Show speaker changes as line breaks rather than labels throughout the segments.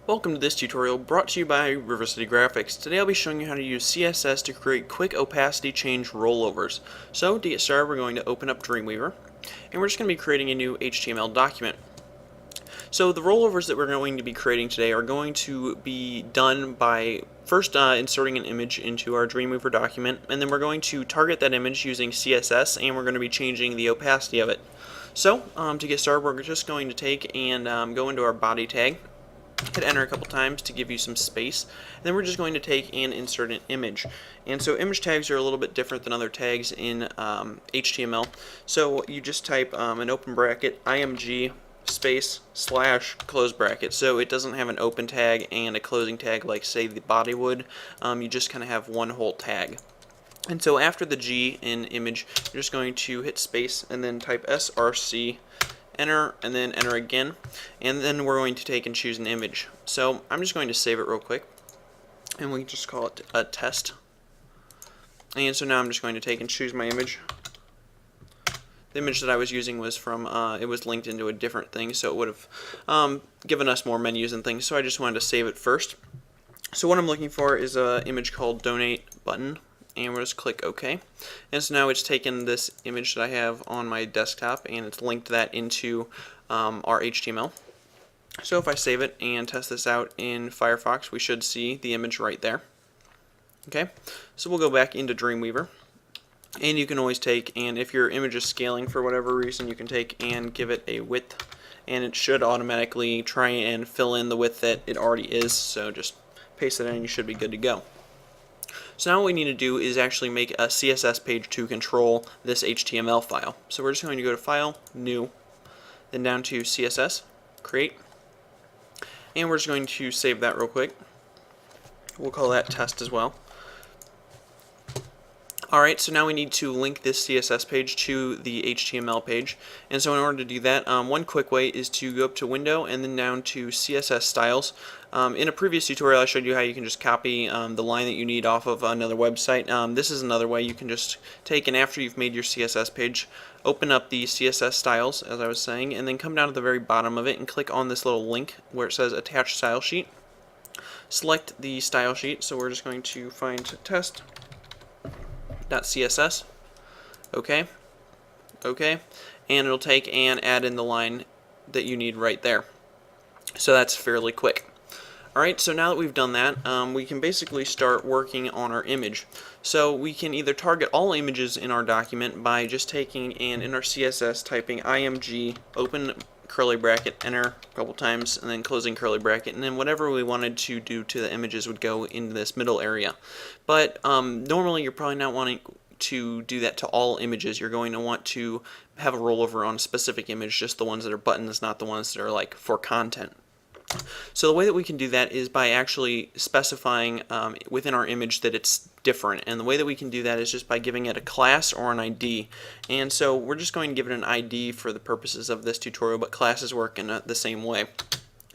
Welcome to this tutorial brought to you by River City Graphics. Today I'll be showing you how to use CSS to create quick opacity change rollovers. So to get started, we're going to open up Dreamweaver and we're just going to be creating a new HTML document. So the rollovers that we're going to be creating today are going to be done by first inserting an image into our Dreamweaver document, and then we're going to target that image using CSS, and we're going to be changing the opacity of it. So to get started, we're just going to take and go into our body tag, hit enter a couple times to give you some space, and then we're just going to take and insert an image. And so image tags are a little bit different than other tags in HTML. So you just type an open bracket img space slash close bracket. So it doesn't have an open tag and a closing tag like say the body would. You just kind of have one whole tag. And so after the G in image, you're just going to hit space and then type src, enter, and then enter again, and then we're going to take and choose an image. So I'm just going to save it real quick, and we can just call it a test. And so now I'm just going to take and choose my image. The image that I was using was from, it was linked into a different thing, so it would have given us more menus and things, so I just wanted to save it first. So what I'm looking for is an image called donate button, and we'll just click OK. And so now it's taken this image that I have on my desktop and it's linked that into our HTML. So if I save it and test this out in Firefox, we should see the image right there. Okay, so we'll go back into Dreamweaver, and you can always take, and if your image is scaling for whatever reason, you can take and give it a width, and it should automatically try and fill in the width that it already is. So just paste it in and you should be good to go. So now what we need to do is actually make a CSS page to control this HTML file. So we're just going to go to File, New, then down to CSS, Create, and we're just going to save that real quick. We'll call that Test as well. Alright, so now we need to link this CSS page to the HTML page, and so in order to do that, one quick way is to go up to Window and then down to CSS Styles. In a previous tutorial I showed you how you can just copy the line that you need off of another website. This is another way you can just take, and after you've made your CSS page, open up the CSS Styles, as I was saying, and then come down to the very bottom of it and click on this little link where it says Attach Style Sheet. Select the style sheet, so we're just going to find test.css, okay, and it'll take and add in the line that you need right there. So that's fairly quick. Alright, so now that we've done that, we can basically start working on our image. So we can either target all images in our document by just taking and in our CSS typing img open curly bracket, enter a couple times, and then closing curly bracket, and then whatever we wanted to do to the images would go into this middle area. But normally you're probably not wanting to do that to all images. You're going to want to have a rollover on a specific image, just the ones that are buttons, not the ones that are like for content. So the way that we can do that is by actually specifying within our image that it's different, and the way that we can do that is just by giving it a class or an ID. And so we're just going to give it an ID for the purposes of this tutorial, but classes work in the same way.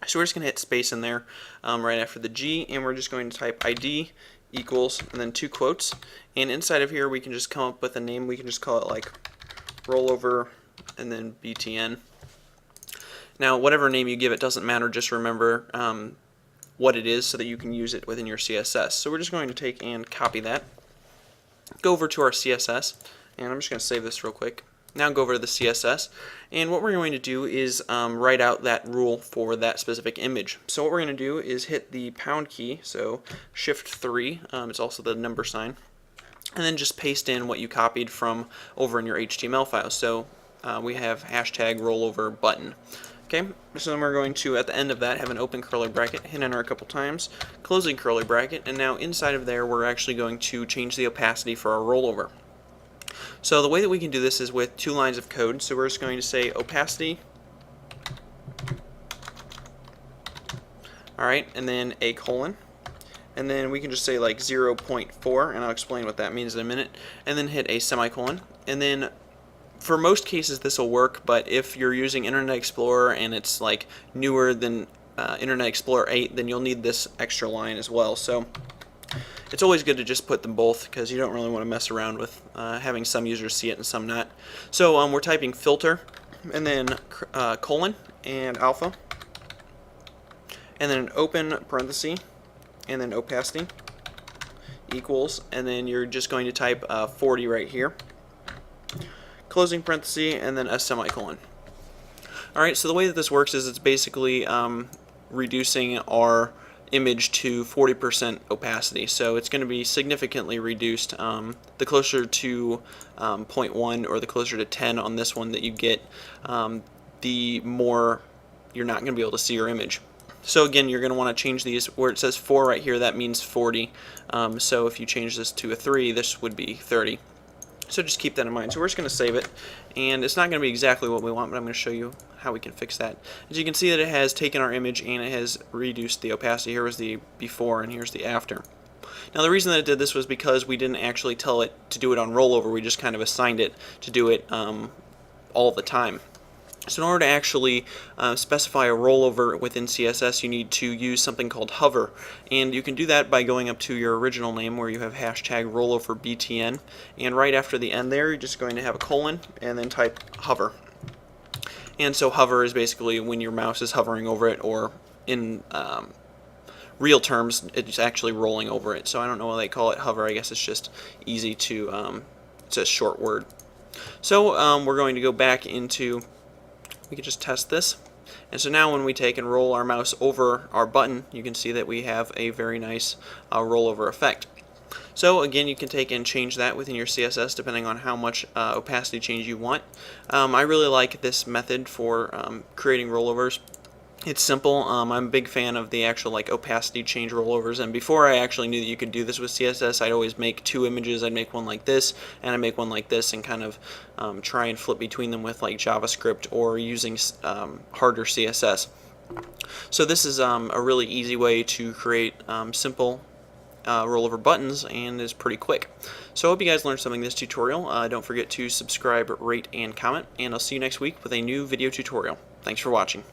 So we're just going to hit space in there right after the G, and we're just going to type ID equals and then two quotes, and inside of here we can just come up with a name. We can just call it like rollover and then BTN. Now, whatever name you give it doesn't matter, just remember what it is so that you can use it within your CSS. So we're just going to take and copy that, go over to our CSS, and I'm just going to save this real quick. Now go over to the CSS, and what we're going to do is write out that rule for that specific image. So what we're going to do is hit the pound key, so Shift 3, it's also the number sign, and then just paste in what you copied from over in your HTML file. So we have hashtag rollover button. Okay, so then we're going to, at the end of that, have an open curly bracket, hit enter a couple times, closing curly bracket, and now inside of there we're actually going to change the opacity for our rollover. So the way that we can do this is with two lines of code. So we're just going to say opacity, alright, and then a colon, and then we can just say like 0.4, and I'll explain what that means in a minute, and then hit a semicolon, and then for most cases this will work, but if you're using Internet Explorer and it's like newer than Internet Explorer 8, then you'll need this extra line as well. So it's always good to just put them both because you don't really want to mess around with having some users see it and some not. So we're typing filter and then colon and alpha, and then an open parenthesis, and then opacity equals, and then you're just going to type 40 right here, closing parenthesis, and then a semicolon. Alright, so the way that this works is it's basically reducing our image to 40% opacity, so it's going to be significantly reduced. The closer to 0.1 or the closer to 10 on this one that you get, the more you're not going to be able to see your image. So again, you're going to want to change these. Where it says 4 right here, that means 40. So if you change this to a 3, this would be 30. So just keep that in mind. So we're just going to save it, and it's not going to be exactly what we want, but I'm going to show you how we can fix that. As you can see that it has taken our image and it has reduced the opacity. Here was the before and here's the after. Now the reason that it did this was because we didn't actually tell it to do it on rollover, we just kind of assigned it to do it all the time. So in order to actually specify a rollover within CSS, you need to use something called hover, and you can do that by going up to your original name where you have hashtag rolloverbtn, and right after the end there you're just going to have a colon and then type hover. And so hover is basically when your mouse is hovering over it, or in real terms it's actually rolling over it. So I don't know why they call it hover. I guess it's just easy to, it's a short word. So we're going to go back into, we can just test this. And so now when we take and roll our mouse over our button, you can see that we have a very nice rollover effect. So again, you can take and change that within your CSS depending on how much opacity change you want. I really like this method for creating rollovers. It's simple. I'm a big fan of the actual opacity change rollovers, and before I actually knew that you could do this with CSS, I'd always make two images. I'd make one like this and I'd make one like this, and kind of try and flip between them with JavaScript or using harder CSS. So this is a really easy way to create simple rollover buttons, and is pretty quick. So I hope you guys learned something in this tutorial. Don't forget to subscribe, rate, and comment, and I'll see you next week with a new video tutorial. Thanks for watching.